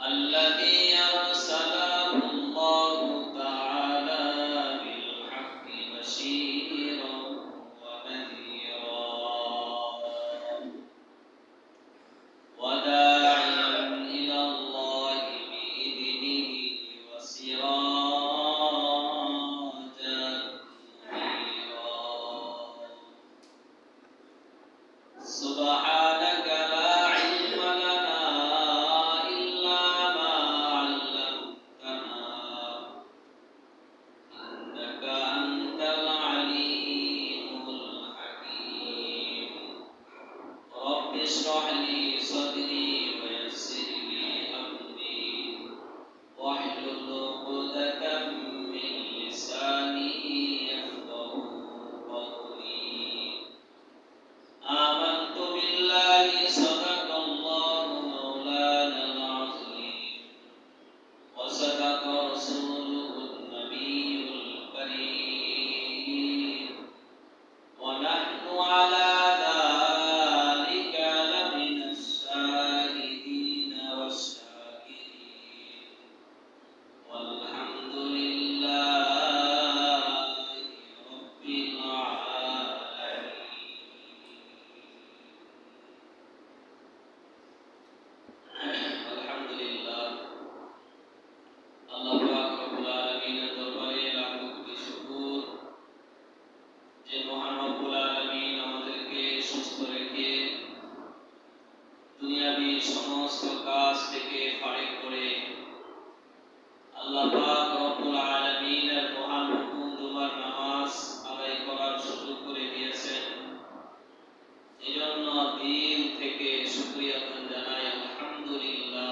الذي أرسله الله تعالى بالحق بشيرا ونذيرا وداعيا إلى الله بإذنه وسراجا منيرا سبحانك لا علم لنا إلا ما علمتنا إنك أنت العليم الحكيم رب اشرح لي صدري ويسر لي أمري واحلل عقدة من لساني يفقهوا قولي آمنت بالله صدق الله مولانا العظيم وصدق رسوله النبي الكريم ونحن على ذلك لمن الشاهدين والشاكرين والحمد لله رب العالمين আলহামদুলিল্লাহ আল্লাহ পাক রব্বুল আলামিনের দরবারে লাখ কোটি শুকর যে মহান রব্বুল আলামিন আমাদেরকে সুস্থ রেখে দুনিয়াবি সমস্ত কাজ থেকে ফারিগ করে আল্লাহ পাক রব্বুল আলামিনের মহান হুকুম দুবার নামাজ আদায় করার সুযোগ করে দিয়েছেন এজন্য দিল থেকে শুকরিয়া জানাই আলহামদুলিল্লাহ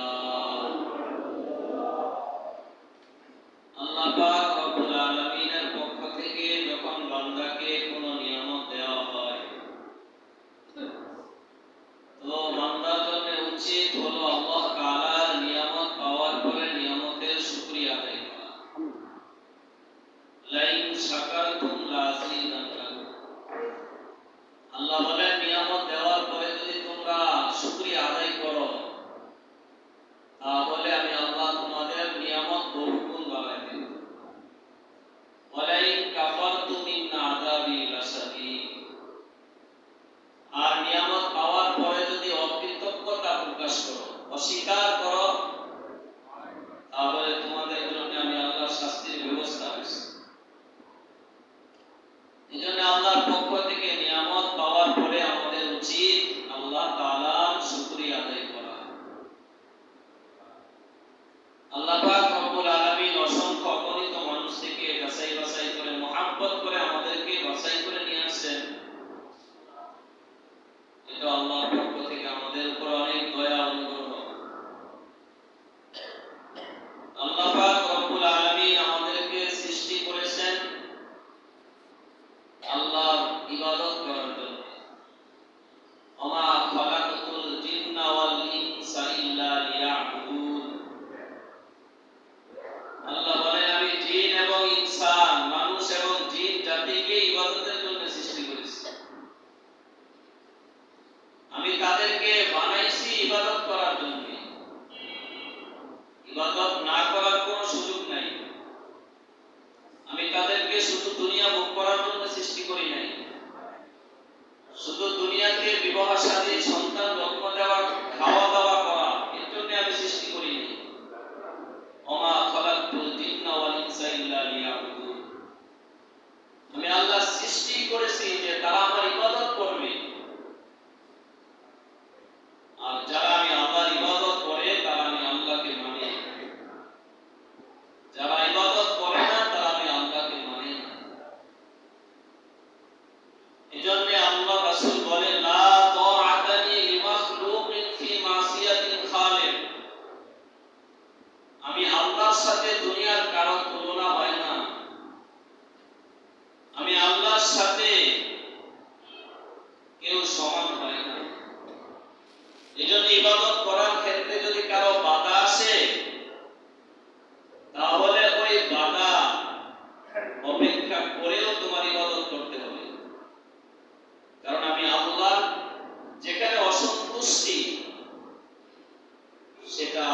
আল্লাহ পাক রব্বুল আলামিনের পক্ষ থেকে যখন বান্দাকে কোনো নিয়ামত দেওয়া হয় তো বান্দার জন্য উচিত হলো আল্লাহ তাআলার নিয়ামত পাওয়ার পরে নিয়ামতের শুকরিয়া আদায় করা লাইন শাকারতুম লাযিদান্নাকুম আল্লাহ বলেন নিয়ামত দেওয়ার পরে যদি তোমরা শুকরিয়া আদায় করো তাহলে আমি আল্লাহ তোমাদের নিয়ামত বহুগুণ বাড়াই দেব ওয়ালাইন কাফারতুম মিন আযাবি লাশাদীদ আর নিয়ামত পাওয়ার পরে যদি অকৃতজ্ঞতা প্রকাশ করো অস্বীকার করো তাহলে তোমাদের জন্য আমি আল্লাহর শাস্তির ব্যবস্থা করেছি এজন্য আল্লাহর পক্ষ থেকে নিয়ামত পাওয়ার পরে আমাদের উচিত আল্লাহ তাআলার শুকরিয়া আদায় করা আল্লাহ পাক রব্বুল আলামিন অসংখ্য অগণিত মানুষ থেকে বাছাই বাছাই করে মহব্বত করে আমাদেরকে বাছাই করে নিয়ে আসেন এটা আল্লাহর পক্ষ থেকে আমাদের উপর অনেক দয়া অনুগ্রহ আল্লাহ পাক রব্বুল আলামিন আমাদেরকে সৃষ্টি করেছেন আল্লাহর ইবাদত করার জন্য ওমা খালাকাতুল জিন্না ওয়াল ইনসা ইল্লা লিয়াবুদুন আল্লাহ বলেন আমি জিন এবং ইনসান মানুষ এবং জিন জাতিকে ইবাদতের জন্য সৃষ্টি করেছি আমি তাদেরকে বানাইছি ইবাদত করার জন্য ইবাদত না করার কোনো সুযোগ নাই আমি তাদেরকে শুধু দুনিয়া ভোগ করার জন্য সৃষ্টি করি নাই শুধু দুনিয়াতে বিবাহ শাদী সন্তান জন্ম দেওয়া খাওয়া দাওয়া করা এর জন্য আমি সৃষ্টি করি নাই ওমা খালাকতুল জিন্না ওয়াল ইনসা ইল্লা লিয়াবুদুন আমি আল্লাহ সৃষ্টি করেছি যে তারা আমার ইবাদত করবে আর যারা আমি আল্লাহর ইবাদত করে তারা আমি আল্লাহকে মানে যারা ইবাদত করে না তারা আমি আল্লাহকে মানে না এজন্য আল্লাহ রাসূল বলেন লা তাআতানি লিমাখলুকিন ফি মাসিয়াতিল খালিক আমি আল্লাহর সাথে দুনিয়ার কারো তুলনা হয় না আমি আল্লাহর সাথে কেউ সমান হয় না এজন্য ইবাদত করার ক্ষেত্রে যদি কারো বাধা আসে তাহলে ওই বাধা অপেক্ষা করেও তোমার ইবাদত করতে হবে কারণ আমি আল্লাহ যেখানে অসন্তুষ্টি সেটা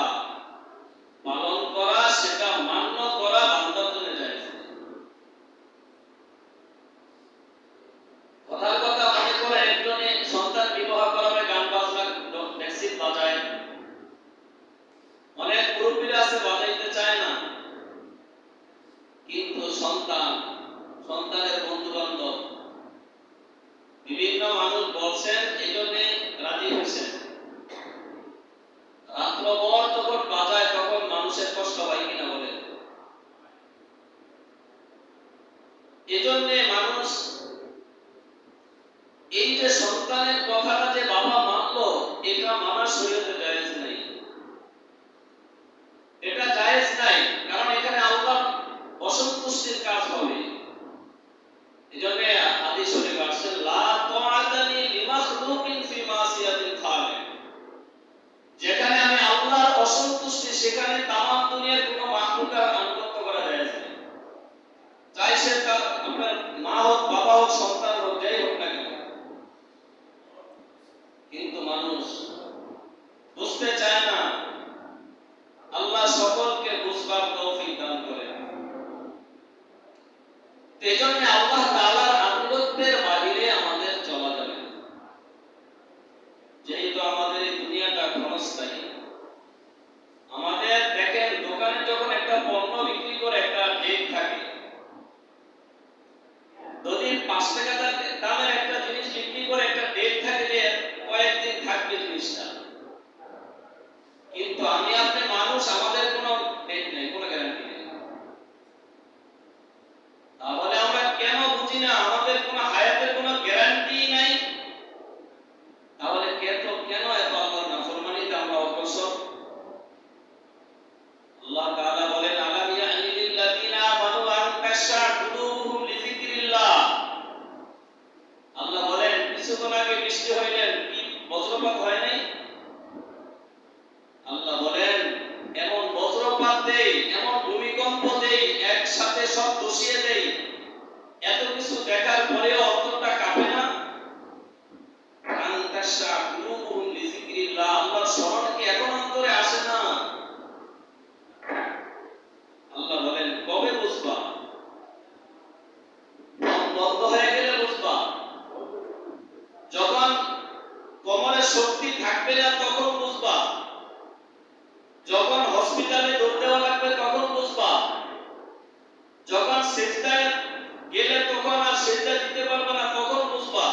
সেখানে তামাম দুনিয়ার কোনো মাখলুকার আনুগত্য করা যায় না, চাই সে তার আপনার মা হোক, বাবা হোক, সন্তান হোক, যাই হোক না কেন। কিন্তু মানুষ বুঝতে চায় না। আল্লাহ সকলকে বুঝবার তৌফিক দান করেন। এই জন্য আল্লাহ তাআলার আনুগত্যের বাহিরে আমাদের চলা যাবে না। যেহেতু আমাদের এই দুনিয়াটা ক্ষণস্থায়ী, আমাদের দেখেন দোকানে যখন একটা পণ্য বিক্রি করে একটা ডেট থাকে, যদি 5 টাকা দামের একটা জিনিস বিক্রি করে একটা ডেট থাকে যে কয়েকদিন থাকবে জিনিসটা, কিন্তু আমি আপনি মানুষ, আমাদের কোনো ডেট নেই, কোনো গ্যারান্টি নেই। তাহলে আমরা কেন বুঝি না আমাদের কোনো হায়াতের কোনো গ্যারান্টি নাই? তাহলে কেন এত আল্লাহর নাফরমানিতে আমরা অগ্রসর? আল্লাহ তাআলা বলেন, আলাম ইয়ানি লিল্লাযিনা আমানু আন তাশা কুলুবুহুম লিযিকরিল্লাহ। আল্লাহ বলেন, কিছুক্ষণ আগে বৃষ্টি হইলেন, কি বজ্রপাত হয় নাই? আল্লাহ বলেন, এমন বজ্রপাত দেই, এমন ভূমিকম্প দেই, একসাথে সব ধসিয়ে দেই, এত কিছু দেখার পরেও অন্তরটা কাঁপে না? আন তাশা কুলুবুহুম লিযিকরিল্লাহ, আল্লাহর স্মরণ কি এখন অন্তরে আসে না? আল্লাহ বলেন, কবে বুঝবা? বন্ধ হয়ে গেলে বুঝবা। যখন কোমরে শক্তি থাকবে না তখন বুঝবা। যখন হসপিটালে দৌড় দেওয়া লাগবে তখন বুঝবা। যখন সেজদায় গেলে তখন আর সেজদা দিতে পারবে না তখন বুঝবা।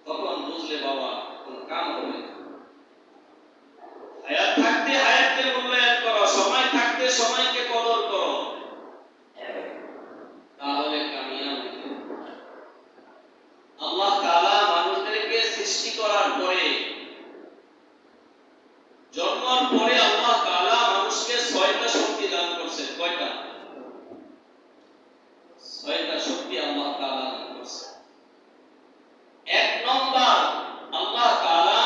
তখন বুঝলে বাবা কোন কাম হবে। হায়াত থাকতে হায়াতকে মূল্যায়ন করো, সময় থাকতে সময়কে কদর করো, তাহলে কামিয়াব হবে। আল্লাহ তাআলা মানুষদেরকে সৃষ্টি করার পরে, জন্মের পরে আল্লাহ তাআলা মানুষকে 6টা শক্তি দান করেছেন। কয়টা? 6টা শক্তি আল্লাহ তাআলা দান করেছেন। 1 নম্বর, আল্লাহ তাআলা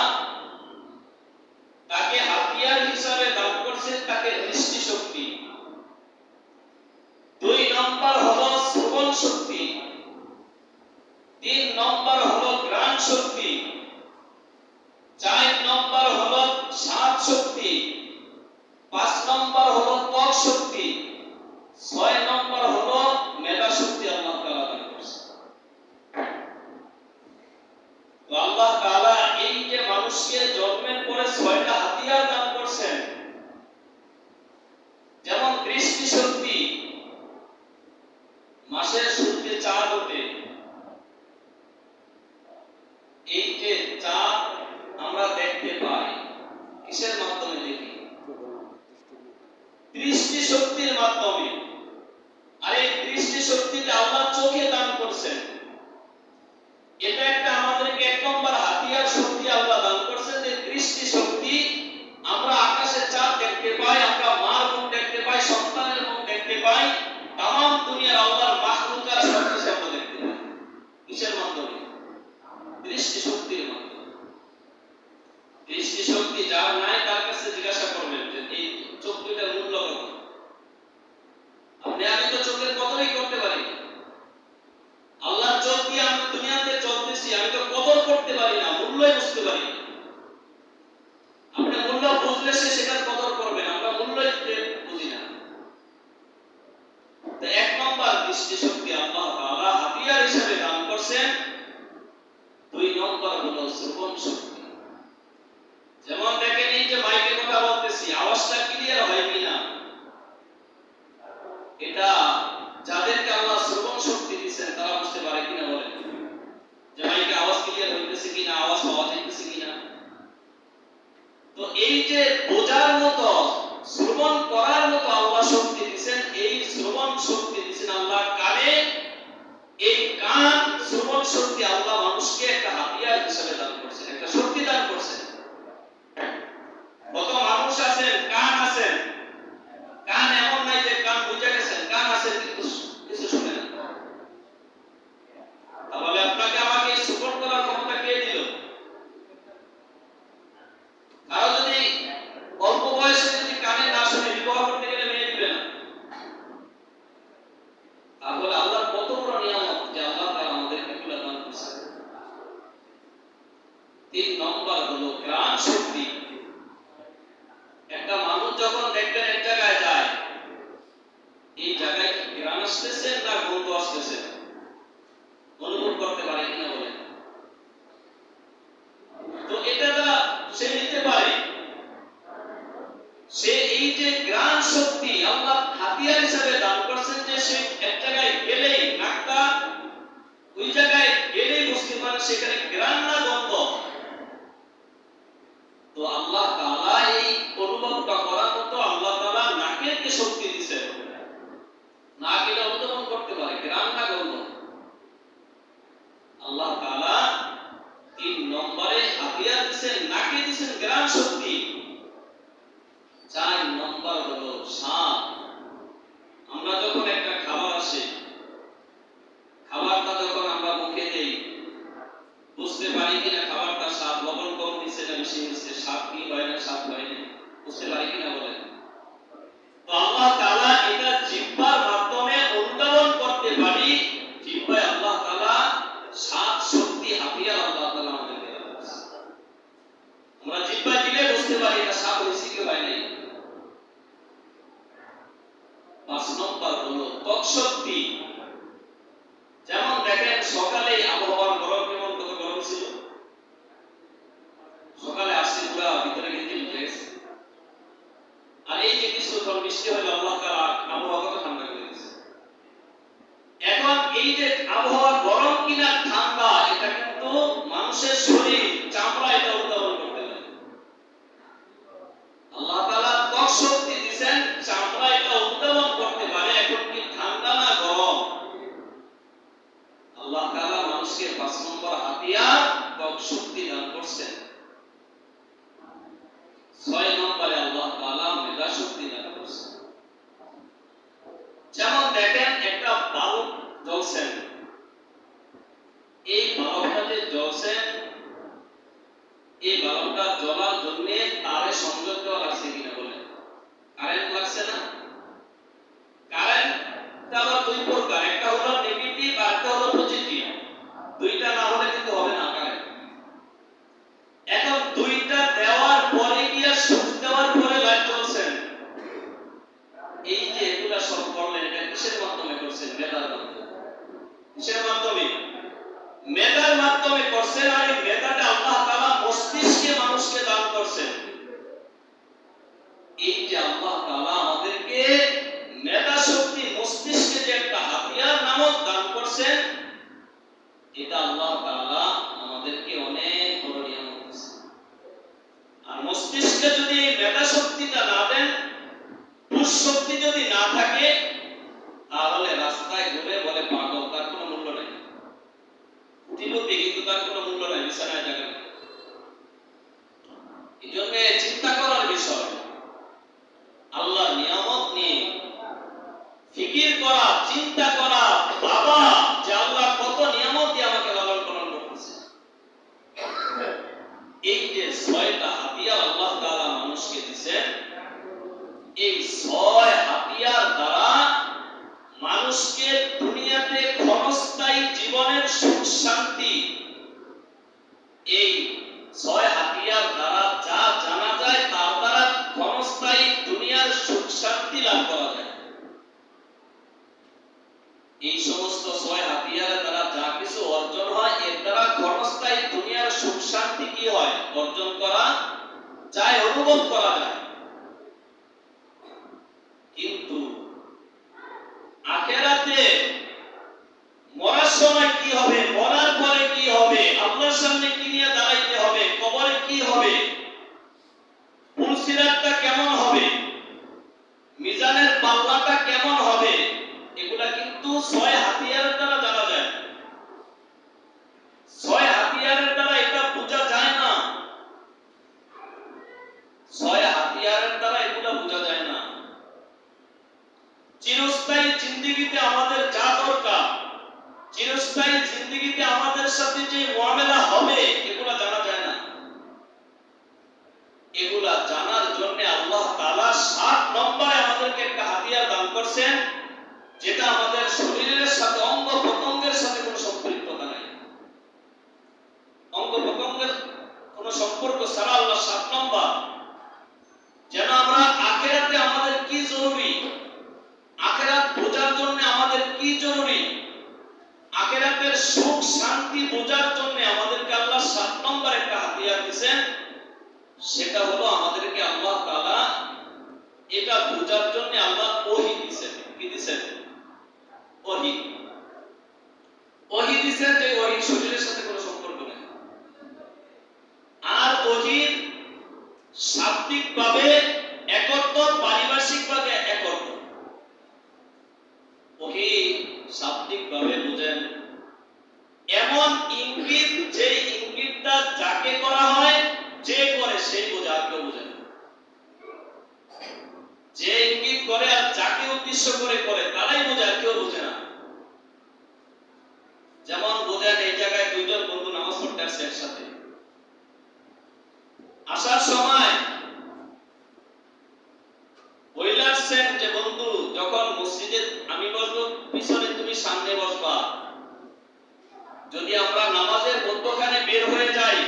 তাকে হাতিয়ার হিসাবে দান করেছেন তাকে দৃষ্টি শক্তি। 2 নম্বর হলো শ্রবণ শক্তি। 3 নম্বর হলো ঘ্রাণ শক্তি। 4 নম্বর হলো স্বাদ শক্তি। 5 নম্বর হলো ত্বক শক্তি। 6 নম্বর হলো মেধা শক্তি আল্লাহ তাআলা দান করেছেন। তো আল্লাহ তাআলা এই যে মানুষকে জন্মের পরে 6টা হাতিয়ার দান করেছেন, যেমন দৃষ্টি শক্তি, মাসের সূর্যে চাঁদ ওঠে, এই যে চাঁদ আমরা দেখতে পাই, কিসের মাধ্যমে দেখি? দৃষ্টি শক্তির মাধ্যমে। আর এই দৃষ্টি শক্তিটা আল্লাহ চোখে দান করছেন। এটা একটা আমাদেরকে 1 নম্বর হাতিয়ার শক্তি আল্লাহ দান করছেন, যে দৃষ্টি শক্তি। আমরা আকাশে চাঁদ দেখতে পাই, আমরা মার মুখ দেখতে পাই, সন্তানের মুখ দেখতে পাই, তামাম দুনিয়ার আল্লাহর মাখলুকাত সব কিছু আমরা দেখতে পাই। কিসের মাধ্যমে? দৃষ্টি শক্তির মাধ্যমে। দৃষ্টি শক্তি যার নাই তার কাছে জিজ্ঞাসা করবেন যে এই চোখ দুইটার মূল্য কত? আমি তো চোখের কদরই করতে পারি না। আল্লাহর চোখ দিয়ে আমি দুনিয়াতে চলতেছি, আমি তো কদর করতে পারি না, মূল্যই বুঝতে পারি না। আপনি মূল্য বুঝলে সেটার কদর করবেন, আমরা মূল্যই বুঝি না। তো 1 নম্বর দৃষ্টি শক্তি আল্লাহ তাআলা হাতিয়ার হিসেবে দান করছেন। 2 নম্বর হলো শ্রবণ শক্তি। যেমন দেখেন, এই যে মাইকে কথা বলতেছি, আওয়াজটা ক্লিয়ার হয় কিনা, এটা যাদেরকে আল্লাহ শ্রবণ শক্তি দিয়েছেন তারা বুঝতে পারে কিনা? বলেন যে মাইকে আওয়াজ ক্লিয়ার হইতেছে কিনা, আওয়াজ পাওয়া যাইতেছে কিনা। তো এই যে বোঝার মতো, শ্রবণ করার মতো আল্লাহ শক্তি দিয়েছেন, এই শ্রবণ শক্তি দিয়েছেন আল্লাহ কানে। এই কান, শ্রবণ শক্তি আল্লাহ মানুষকে একটা হাতিয়ার হিসেবে দান করছেন, একটা শক্তি দান করছেন। কত মানুষ আছেন কান আছেন, কান এমন নাই যে কান বুঝে গেছেন, কান আছে কিন্তু কিছু শুনে না। তাহলে আপনাকে আমাকে শ্রবণ করার ক্ষমতা কে দিল? কারো যদি অল্প শক্তি আল্লাহ হাতিয়ার হিসেবে দান করছেন, যে সে এক জায়গায় গেলেই নাকটা ওই জায়গায় গেলেই বুঝতে পারে সেখানে গ্রাম না গন্ধ। তো আল্লাহ তাআলা এই অনুভবটা করার মতো আল্লাহ তাআলা নাকের কে শক্তি দিয়েছেন, নাক এটা অনুধাবন করতে পারে গ্রাম না গন্ধ। আল্লাহ তাআলা ৩ নম্বরে হাতিয়ার দিয়েছেন, নাকে দিয়েছেন গ্রাম শক্তি। ৪ নম্বর হলো স্বাদ। আমরা যখন একটা খাবার আসে, খাবারটা যখন আমরা মুখে দেই বুঝতে পারি কিনা খাবারটা স্বাদ লবণ কম দিচ্ছে না বেশি দিচ্ছে, স্বাদ কি হয় না স্বাদ হয় না বুঝতে পারি কিনা বলেন? তো আল্লাহ তাআলা এটা জিহ্বার মাধ্যমে অনুধাবন করতে পারি। জিহ্বায় আল্লাহ তাআলা স্বাদ শক্তি হাতিয়ার আল্লাহ তাআলা আমাদেরকে দিয়েছেন। আমরা জিহ্বায় দিলে বুঝতে পারি এটা স্বাদ হয়েছে কি হয় নাই। ৫ নম্বর হলো ত্বক শক্তি। যেমন দেখেন সকালে আবহাওয়ার গরম কেমন, কত গরম ছিল, সকালে আসছে পুরা ভিতরে কিন্তু গেছে। আর এই যে কিছুক্ষণ বৃষ্টি হলো আল্লাহ তাআলা আবহাওয়া কত ঠান্ডা করে দিয়েছে। এখন এই যে আবহাওয়া গরম কিনা ঠান্ডা এটা কিন্তু মানুষের শরীর চামড়া এটা উদ্ভাবন করতে পারে। আল্লাহ তাআলা ত্বক শক্তি দিয়েছেন, চামড়া এটা উদ্ভাবন করতে পারে এখন কি ঠান্ডা না গরম। আল্লাহ তাআলা মানুষকে ৫ নম্বর হাতিয়ার ত্বক শক্তি দান করছেন। ৬ নম্বরে আল্লাহ তাআলা মেধা শক্তি দান করছেন। যেমন দেখেন একটা বাল্ব জ্বলছেন, এই বাল্বটা যে জ্বলছেন এই বাল্বটা জ্বলার জন্য তারে সংযোগ দেওয়া লাগছে কিনা বলেন? কারেন্ট লাগছে না? কারেন্ট আবার ২ প্রকার, একটা হলো নেগেটিভ আর একটা হলো পজিটিভ। দুইটা না হলে কিন্তু হবে না কারেন্ট। এখন দুইটা দেওয়ার পরে কি আর সুইচ দেওয়ার পরে লাইট জ্বলছেন, এই যে এগুলা সব করলেন এটা কিসের মাধ্যমে করছেন? মেধার মাধ্যমে। কিসের মাধ্যমে? মেধার মাধ্যমে করছেন। আর এই মেধাটা আল্লাহ তাআলা মস্তিষ্কে মানুষকে দান করছেন। এই যে আল্লাহ তাআলা আমাদেরকে মেধা শক্তি মস্তিষ্কে যে একটা হাতিয়ার নামক দান করছেন, এটা আল্লাহ তাআলা আমাদেরকে অনেক বড় নিয়ামত দিয়েছেন। আর মস্তিষ্কে যদি মেধা শক্তিটা না দেন, বুঝ শক্তি যদি না থাকে, তাহলে রাস্তায় ঘুরে বলে পাগল, তার কোনো মূল্য নেই। উঠিলুপি কিন্তু তার কোনো মূল্য নেই, বিছানায় জায়গা নেই। এই জন্য চিন্তা করার বিষয়, আল্লাহর নিয়ামত নিয়ে ফিকির করা, চিন্তা করা, বাবা যে আল্লাহ কত নিয়ামত দিয়ে আমাকে লালন পালন করতেছে। এই যে ৬টা হাতিয়ার আল্লাহ তাআলা মানুষকে দিয়েছেন, এই ৬ হাতিয়ার দ্বারা মানুষকে দুনিয়াতে ক্ষণস্থায়ী জীবনের সুখ শান্তি, এই ৬ হাতিয়ার দ্বারা যা জানা যায় তার দ্বারা ক্ষণস্থায়ী দুনিয়ার সুখ শান্তি লাভ করা যায়। এই সমস্ত ৬ হাতিয়ারের দ্বারা যা কিছু অর্জন হয়, এর দ্বারা ক্ষণস্থায়ী দুনিয়ার সুখ শান্তি কি হয়? অর্জন করা যায়, অনুভব করা যায়। কিন্তু আখিরাতে মরার সময় কি হবে, মরার পরে কি হবে, আল্লাহর সামনে কি নিয়ে দাঁড়াইতে হবে, কবরে কি হবে, পুলসিরাতটা কেমন হবে, মিজানের পাল্লাটা কেমন হবে, এগুলা কিন্তু ৬ হাতিয়ারের দ্বারা জানা যায়। ৬ হাতিয়ারের দ্বারা এটা বোঝা যায় না। ৬ হাতিয়ারের দ্বারা এগুলা বোঝা যায় না। চিরস্থায়ী জিন্দেগিতে আমাদের যা দরকার, চিরস্থায়ী জিন্দেগিতে আমাদের সাথে যে মুআমালা হবে, এগুলা জানা যায় না। এগুলা জানার জন্য আল্লাহ তাআলা ৭ নম্বরে আমাদেরকে একটা হাতিয়ার দান করছেন, যেটা আমাদের শরীরের সাথে, অঙ্গ প্রত্যঙ্গের সাথে কোনো সম্পৃক্ততা নাই। অঙ্গ প্রত্যঙ্গের কোনো সম্পর্ক ছাড়া আল্লাহ ৭ নম্বর, যেন আমরা আখিরাতে আমাদের কি জরুরি, আখিরাত বোঝার জন্য আমাদের কি জরুরি, আখিরাতের সুখ শান্তি বোঝার জন্য আমাদেরকে আল্লাহ ৭ নম্বর একটা হাতিয়ার দিয়েছেন। সেটা হলো আমাদেরকে আল্লাহ তাআলা এটা বোঝার জন্য শাব্দিকভাবে একত্র, পারিভাষিকভাবে একত্র। ওহি শাব্দিকভাবে বুঝেন এমন ইঙ্গিত, যে ইঙ্গিতটা যাকে করা হয়, যে করে সেই বোঝে, আর কেউ বোঝে না। যে ইঙ্গিত করে আর যাকে উদ্দেশ্য করে করে তারাই বোঝে, আর কেউ বোঝে না। যেমন বোঝেন, এই জায়গায় দুইজন বন্ধু নামাজ পড়তে আসছে একসাথে, আসার সময় বইলে আসছেন যে বন্ধু, যখন মসজিদে আমি বসবো পিছনে, তুমি সামনে বসবা। যদি আমরা নামাজের মধ্যখানে বের হয়ে যাই,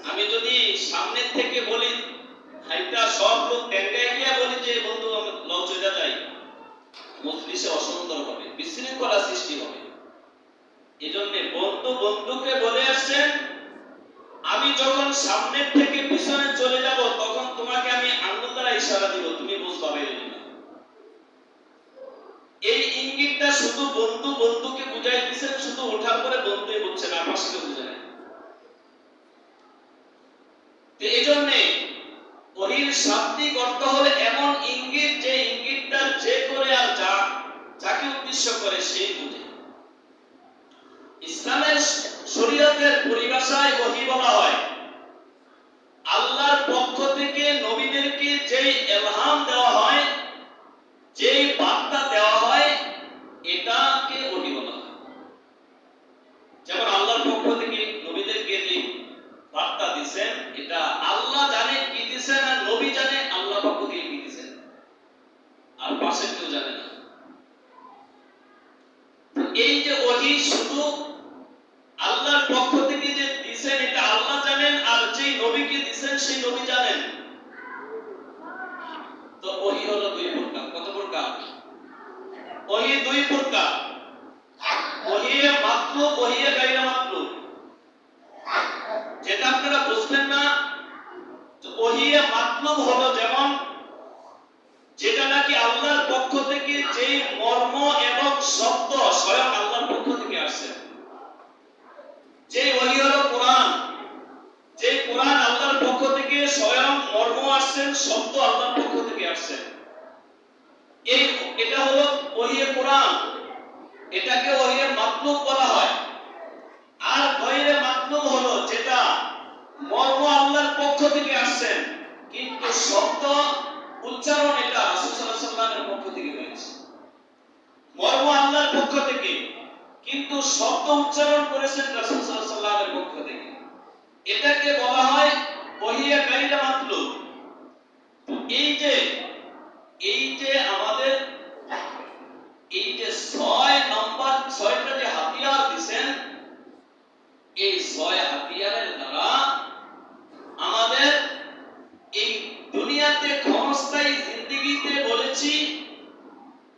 আমি যদি সামনের থেকে বলি হাইটা সব লোক ট্যাঙ্গায় গিয়া বলি যে বন্ধু লঞ্চ হয়ে যাই, মজলিসে অসুন্দর হবে, বিশৃঙ্খলা সৃষ্টি হবে। এজন্য বন্ধু বন্ধুকে বলে আসছেন, আমি যখন সামনের থেকে পিছনে চলে যাব তখন তোমাকে আমি আঙ্গুল দ্বারা ইশারা দিব, তুমি বুঝবা বেরিয়ে না। এই ইঙ্গিতটা শুধু বন্ধু বন্ধুকে বুঝাই দিচ্ছেন, শুধু ওঠার পরে বন্ধুই বুঝছে না, পাশে বুঝে না। এই জন্য ওহির শাব্দিক অর্থ হলো এমন ইঙ্গিত, যে ইঙ্গিতটা যে করে আর যাকে উদ্দেশ্য করে সেই বুঝে। ইসলামের শরীয়তের পরিভাষায় ওহী বলা হয় আল্লাহর পক্ষ থেকে নবীদেরকে যেই ইলহাম দেওয়া হয়, যেই বার্তা দেওয়া হয়, এটাকে ওহী বলা হয়। যেমন আল্লাহর পক্ষ থেকে নবীদেরকে যে বার্তা দিবেন, এটা আল্লাহ জানে কি দিবেন, আর নবী জানে আল্লাহর পক্ষ থেকে কি দিবেন, আর পাশে কেউ জানে না। এই যে ওহী শুধু আল্লাহর পক্ষ থেকে যে দিবেন, এটা আল্লাহ জানেন, আর যেই নবীকে দিবেন সেই নবী জানেন। তো ওহী হলো দুই প্রকার। কত প্রকার? ওহী দুই প্রকার। ওহী মাতলুব, ওহী গায়রে মাতলুব। যেটা আপনারা বুঝবেন না, তো ওহী মাতলুব হলো যেমন যেটা নাকি আল্লাহর পক্ষ থেকে যেই মর্ম এবং শব্দ স্বয়ং আল্লাহর পক্ষ থেকে আসছে। যে ওহী হলো কোরআন, যে কোরআন আল্লাহর পক্ষ থেকে স্বয়ং মর্ম আসছেন, শব্দ আল্লাহর পক্ষ থেকে আসছে, এটা হলো ওহী কোরআন, এটাকে ওহী মাতলুব বলা হয়। আর গায়রে মাতলুব হলো যেটা মর্ম আল্লাহর পক্ষ থেকে আসছেন, কিন্তু শব্দ উচ্চারণ এটা রাসূল সাল্লাল্লাহু আলাইহি ওয়াসাল্লামের পক্ষ থেকে হয়েছে। মর্ম আল্লাহর পক্ষ থেকে, কিন্তু শব্দ উচ্চারণ করেছেন রাসূল সাল্লাল্লাহু আলাইহি ওয়াসাল্লামের পক্ষ থেকে। এটাকে বলা হয় ওহী গায়রে মাতলুব। এই যে আমাদের এই যে 6 নম্বর 6টা যে হাতিয়ার দিবেন, এই 6 হাতিয়ারের দ্বারা আমাদের এই দুনিয়াতে ক্ষণস্থায়ী জিন্দেগিতে বলেছি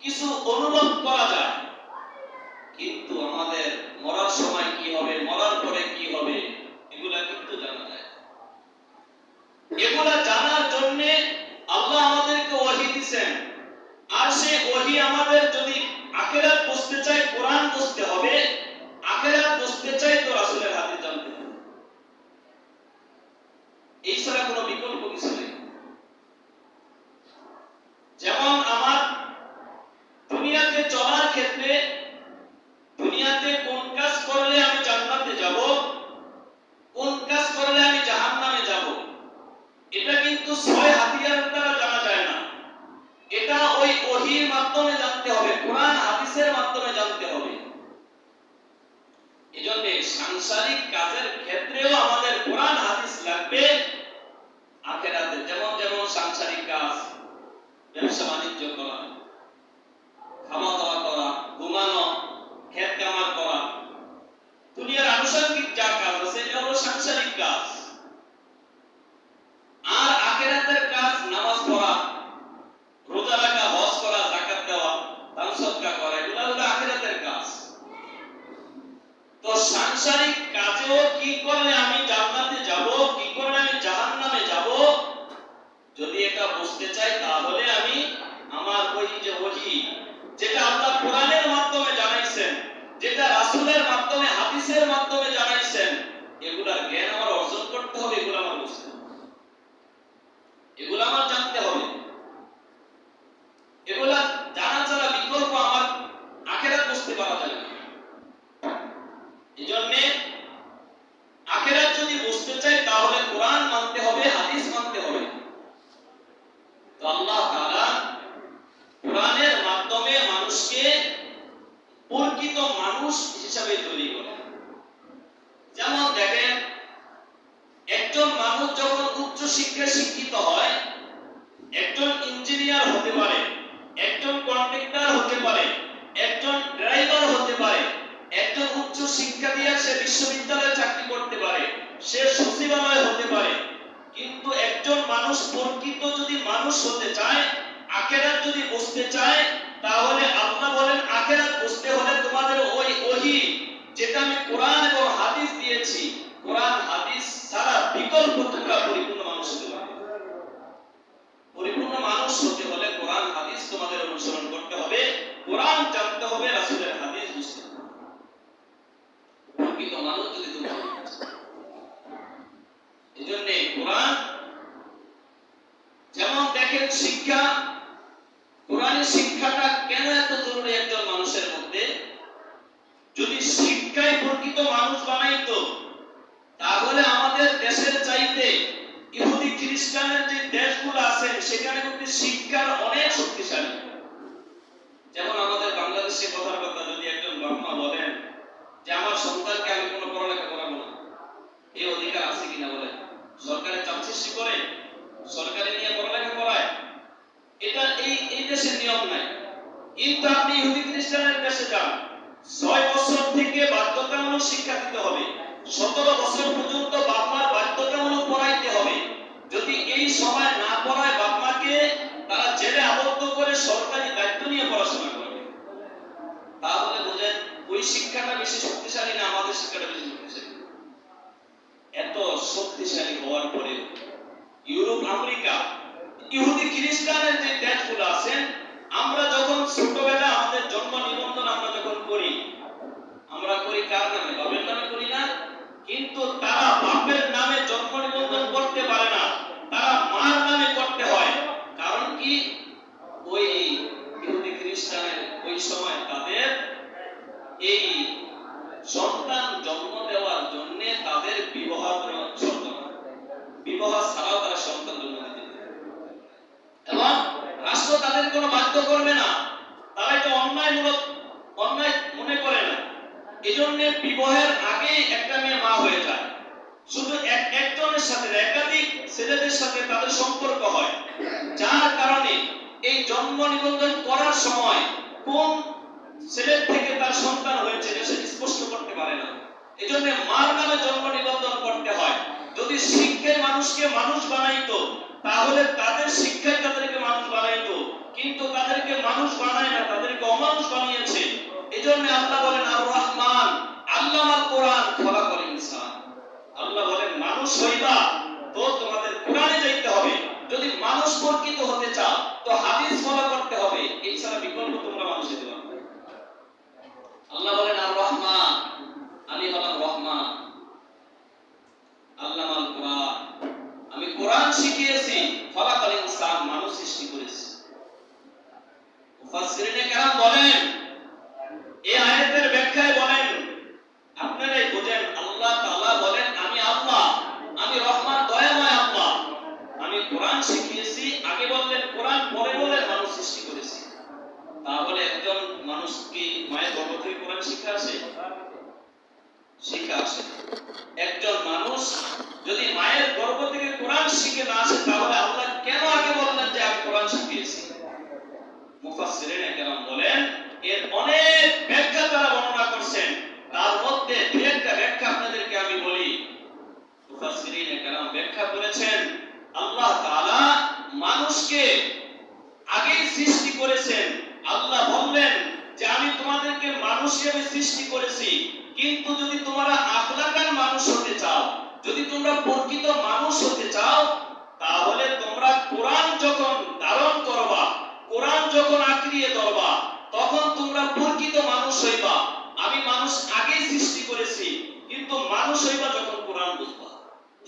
কিছু অনুভব করা যায়, কিন্তু আমাদের মরার সময় কি হবে, মরার পরে কি হবে, এগুলা কিন্তু জানা যায়। এগুলা জানার জন্য আল্লাহ আমাদেরকে ওহী দিয়েছেন। আর সেই ওহী আমাদের যদি আখিরাত বুঝতে চাই, কোরআন বুঝতে হবে, আখিরাত বুঝতে চাই তো রাসূলের হাদিস জানতে হবে। এই ছাড়া কোনো বিকল্প কিছু নেই। যেমন আমার দুনিয়াতে চলার ক্ষেত্রে, দুনিয়াতে কোন কাজ করলে আমি জান্নাতে যাব, কোন কাজ করলে আমি জাহান্নামে যাব, এটা কিন্তু 6 হাতিয়ারের দ্বারা জানা যায় না। এটা ওই ওহীর মাধ্যমে জানতে হবে, কোরআন হাদিসের মাধ্যমে জানতে হবে। এজন্য সাংসারিক কাজের ক্ষেত্রেও আমাদের কোরআন হাদিস লাগবে। আখিরাতে যেমন যেমন সাংসারিক কাজ, ব্যবসা বাণিজ্য করা, খাওয়া দাওয়া করা, ঘুমানো, ক্ষেত কামার করা, দুনিয়ার আনুষঙ্গিক যা কাজ আছে এটা হলো সাংসারিক কাজ। আর আখিরাতের কাজ নামাজ পড়া, রোজা রাখা, হজ করা, যাকাত দেওয়া, দান সদকা করা, এগুলো হলো আখিরাতের কাজ। তো সাংসারিক কাজেও কি করলে আমি জান্নাতে যাব, কি করলে আমি জাহান্নামে যাব, যদি এটা বুঝতে চাই তাহলে আমি আমার ওই যে ওহী, যেটা আল্লাহ কোরআনের মাধ্যমে জানাইছেন, যেটা রাসূলের মাধ্যমে হাদিসের মাধ্যমে জানাইছেন, এগুলার জ্ঞান আমার অর্জন করতে হবে, এগুলো আমার বুঝতে হবে। মানুষ হিসাবে তৈরি করে। যেমন দেখেন, একজন মানুষ যখন উচ্চ শিক্ষায় শিক্ষিত হয়, একজন ইঞ্জিনিয়ার হতে পারে, একজন কন্ট্রাক্টর হতে পারে, একজন ড্রাইভার হতে পারে, একজন উচ্চ শিক্ষা দিয়ে সে বিশ্ববিদ্যালয়ে চাকরি করতে পারে, সে সচিবালয় হতে পারে। কিন্তু একজন মানুষ প্রকৃত যদি মানুষ হতে চায়, আখিরাত যদি বুঝতে চায়, তাহলে আল্লাহ বলেন আখিরাত বুঝতে হলে তোমাদের ওই ওহী যেটা আমি কোরআন এবং হাদিস দিয়েছি, কোরআন হাদিস ছাড়া বিকল্প তোমরা পরিপূর্ণ মানুষ হতে পারবে। পরিপূর্ণ মানুষ হতে হলে কোরআন হাদিস তোমাদের অনুসরণ করতে হবে, কোরআন জানতে হবে, রাসূলের হাদিস বুঝতে হবে। প্রকৃত মানুষ যদি তোমরা এজন্য কোরআন, যেমন দেখেন শিক্ষা, কোরআনের শিক্ষাটা কেন এত জরুরি একজন মানুষের মধ্যে? যদি শিক্ষায় প্রকৃত মানুষ বানাইতো, তাহলে আমাদের দেশের চাইতে ইহুদি খ্রিস্টানের যে দেশগুলো আছে সেখানে কিন্তু শিক্ষার অনেক শক্তিশালী। যেমন আমাদের বাংলাদেশে কথার কথা, যদি একজন বাবা মা বলেন যে আমার সন্তানকে আমি কোনো পড়ালেখা করাবো না, এই অধিকার আছে কিনা বলেন? সরকারের চাপ সৃষ্টি করে সরকারে নিয়ে পড়ালেখা করায়, এটা এই দেশের নিয়ম নাই। কিন্তু আপনি ইহুদি খ্রিস্টানের দেশে যান, 6 বছর থেকে বাধ্যতামূলক শিক্ষা দিতে হবে, 17 বছর পর্যন্ত বাপ মার বাধ্যতামূলক পড়াইতে হবে। যদি এই সময় না পড়ায় বাপ মাকে, তারা জেলে আবদ্ধ করে সরকারি দায়িত্ব নিয়ে পড়াশোনা করবে। তাহলে বোঝেন ওই শিক্ষাটা বেশি শক্তিশালী না আমাদের শিক্ষাটা বেশি শক্তিশালী? এত শক্তিশালী হওয়ার পরে ইউরোপ, আমেরিকা, ইহুদি খ্রিস্টানের যে দেশগুলো আছেন, আমরা যখন ছোটবেলা আমাদের জন্ম নিবন্ধন আমরা যখন করি, আমরা করি কার নামে? বাপের নামে করি না? কিন্তু তারা বাপের নামে জন্ম নিবন্ধন করতে পারে না, তারা মার নামে করতে হয়। কারণ কি? ওই ইহুদি খ্রিস্টানের ওই সময় তাদের এই সন্তান জন্ম দেওয়ার জন্য তাদের বিবাহ ছাড়াও তারা সন্তান জন্ম দিতে পারে, এবং রাষ্ট্র তাদের কোনো বাধ্য করবে না, তারা এটা অন্যায় মনে করে না। এজন্য বিবাহের আগে একটা মেয়ে মা হয়ে যায়। শুধু একজনের সাথে একাধিক ছেলেদের সাথে তাদের সম্পর্ক হয়, যার কারণে এই জন্ম নিবন্ধন করার সময় কোন ছেলের থেকে তার সন্তান হয়েছে সে স্পষ্ট করতে পারে না। এজন্য মার নামে জন্ম নিবন্ধন করতে হয়। যদি শিক্ষায় মানুষকে মানুষ বানাইতো, তাহলে তাদের শিক্ষায় তাদেরকে মানুষ বানাইতো, কিন্তু তাদেরকে মানুষ বানায় না, তাদেরকে অমানুষ বানিয়েছে। এজন্য আল্লাহ বলেন আর রহমান আল্লামাল কোরআন খলাকাল ইনসান। আল্লাহ বলেন মানুষ হইবা তো তোমাদের কোরআনে যাইতে হবে। যদি মানুষ প্রকৃত হতে চাও তো হাদিস ফলো করতে হবে, এছাড়া বিকল্প তোমরা মানুষ হতে পারবে না। আল্লাহ বলেন আর রহমান, আমি হলাম রহমান, আল্লামাল কোরআন, আমি কোরআন শিখিয়েছি, খলাকাল ইনসান, মানুষ সৃষ্টি করেছি। মুফাসসিরিনে কেরাম বলেন, এই আয়াতের ব্যাখ্যায় বলেন, আপনারাই বোঝেন, আল্লাহ তাআলা বলেন আমি আল্লাহ, আমি রহমান, দয়াময় আল্লাহ, আমি কোরআন শিখিয়েছি। আগে বললেন কোরআন, পরে বলেন মানুষ সৃষ্টি করেছি। তাহলে একজন মানুষ কি মায়ের গর্ভ থেকে কোরআন শিক্ষা আসে? শিক্ষা আসে। একজন মানুষ যদি মায়ের গর্ভ থেকে কোরআন শিখে না আসে, তাহলে আল্লাহ কেন আগে বললেন যে আমি কোরআন শিখিয়েছি? মুফাসসিরিনে কেরাম বলেন, এর অনেক ব্যাখ্যা তারা বর্ণনা করছেন, তার মধ্যে দুই একটা ব্যাখ্যা আপনাদেরকে আমি বলি। মুফাসসিরিনে কেরাম ব্যাখ্যা করেছেন, আল্লাহ তাআলা মানুষকে আগেই সৃষ্টি করেছেন। আল্লাহ বললেন যে আমি তোমাদেরকে মানুষ হিসেবে সৃষ্টি করেছি, কিন্তু যদি তোমরা আখলাকান মানুষ হতে চাও, যদি তোমরা প্রকৃত মানুষ হতে চাও, তাহলে তোমরা কোরআন যখন ধারণ করবা, কোরআন যখন আঁকড়িয়ে ধরবা, তখন তোমরা প্রকৃত মানুষ হইবা। আমি মানুষ আগেই সৃষ্টি করেছি, কিন্তু মানুষ হইবা যখন কোরআন বুঝবা,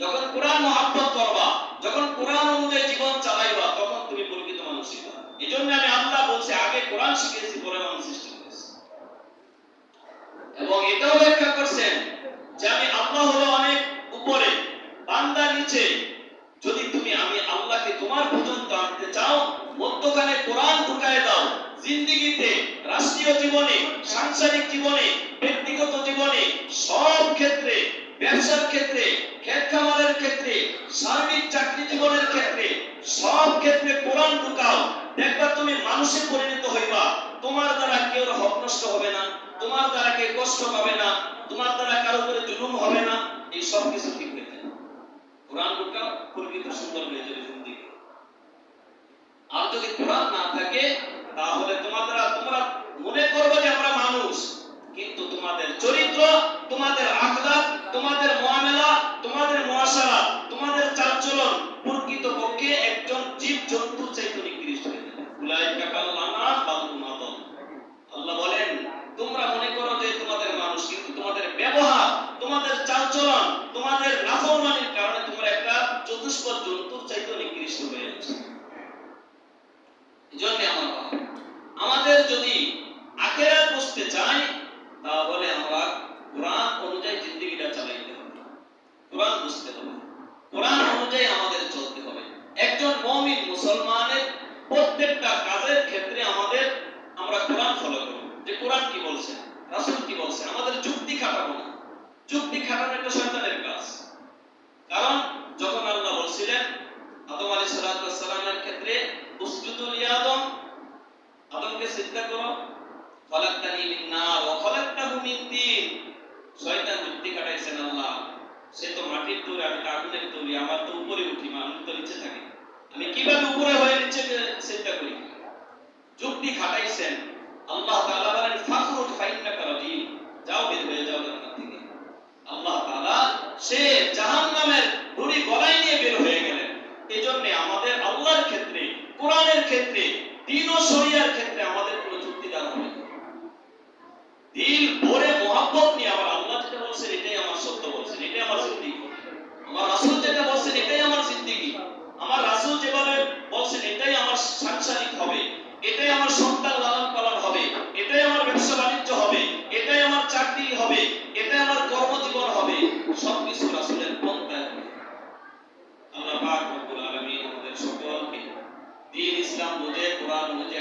যখন কোরআন মহব্বত করবা, যখন কোরআন অনুযায়ী জীবন চালাইবা, তখন তুমি প্রকৃত মানুষ হইবা। এজন্য আমি আল্লাহ বলছি আগে কোরআন শিখিয়েছি, পরে মানুষ সৃষ্টি করেছি। এবং এটাও ব্যাখ্যা করছেন যে আমি আল্লাহ হলো অনেক উপরে, বান্দা নিচে। যদি তুমি আমি আল্লাহকে তোমার পর্যন্ত আনতে চাও, মধ্যখানে কোরআন ঢুকায় দাও। জিন্দেগিতে, রাষ্ট্রীয় জীবনে, সাংসারিক জীবনে ব্যক্তিগত জীবনে, সব ক্ষেত্রে, ব্যবসার ক্ষেত্রে, ক্ষেত খামারের ক্ষেত্রে, সার্বিক চাকরি জীবনের ক্ষেত্রে, সব ক্ষেত্রে কোরআন ঢুকাও। দেখবা তুমি মানুষে পরিণত হইবা। তোমার দ্বারা কেউ হক নষ্ট হবে না, তোমার দ্বারা কেউ কষ্ট পাবে না, তোমার দ্বারা কারো উপরে জুলুম হবে না। এই সব কিছু ঠিক হয়ে যাবে। কোরআন ঢুকাও, প্রকৃত সুন্দর হয়ে যাবে জিন্দেগি। আর যদি কোরআন না থাকে তাহলে তোমরা মনে করবে যে আমরা মানুষ, কিন্তু তোমাদের চরিত্র, তোমাদের আখলাক, তোমাদের মুআমালা, তোমাদের মুআশারা, তোমাদের চালচলন প্রকৃতপক্ষে একজন জীব জন্তুর চাইতে নিকৃষ্ট হয়ে যাবে। উলাইকা কাল্লানাম বাল হুম আদল। আল্লাহ বলেন তোমরা মনে করো যে তোমাদের মানুষ, কিন্তু তোমাদের ব্যবহার, তোমাদের চালচলন, তোমাদের নাফরমানির কারণে তোমরা একটা চতুষ্পদ জন্তুর চাইতে নিকৃষ্ট হয়ে যাচ্ছ। এজন্য আমাদের যদি আখিরাত বুঝতে চাই তাহলে আমরা কোরআন অনুযায়ী জিন্দেগিটা চালাইতে হবে, কোরআন বুঝতে হবে, কোরআন অনুযায়ী আমাদের চলতে হবে। একজন মুমিন মুসলমানের প্রত্যেকটা কাজের ক্ষেত্রে আমরা কোরআন ফলো করব, যে কোরআন কি বলছে, রাসূল কি বলছে। আমাদের যুক্তি খাটাবো না, যুক্তি খাটানো একটা শয়তানের কাজ। কারণ যখন আল্লাহ বলছিলেন আদম আলাইহিস সালামের ক্ষেত্রে উসজুদু লিআদম, আদমকে সিজদা করো, খলাকতানি মিন নার ওয়া খলাকতাহু মিন তিন। শয়তান যুক্তি খাটাইছেন, আল্লাহ সে তো মাটির তৈরি, আমি তো আগুনের তৈরি, আমার তো উপরে উঠি, আমি তো নিচে থাকি, আমি কিভাবে উপরে হয়ে নিচে সিজদা করি। যুক্তি খাটাইছেন। আল্লাহ তাআলা বলেন ফাখরুজ ফাইন্নাকা রাজিম, যাও বের হয়ে যাও জান্নাত থেকে। আল্লাহ তাআলা সে জাহান্নামের দড়ি গলায় নিয়ে বের হয়ে গেলেন। এজন্য আমাদের আল্লাহর ক্ষেত্রে, কোরআনের ক্ষেত্রে, দ্বীন ও শরিয়ার ক্ষেত্রে আমাদের কোনো যুক্তি দেওয়া হবে না। দিল ভরে মোহাব্বত নিয়ে আমার আল্লাহ যেটা বলছেন এটাই আমার সত্য বলছেন, এটাই আমার জিন্দেগি, আমার রাসূল যেটা বলছেন এটাই আমার জিন্দেগি, আমার রাসূল যেভাবে বলছেন এটাই আমার সাংসারিক হবে, এটাই আমার সন্তান লালন পালন হবে, এটাই আমার ব্যবসা বাণিজ্য হবে, এটাই আমার চাকরি হবে, এটাই আমার কর্মজীবন হবে। সবকিছু রাসূলের পন্থায় হবে। আল্লাহ পাক রব্বুল আলামিন আমাদের সকলকে দ্বীন ইসলাম বুঝে কোরআন বুঝে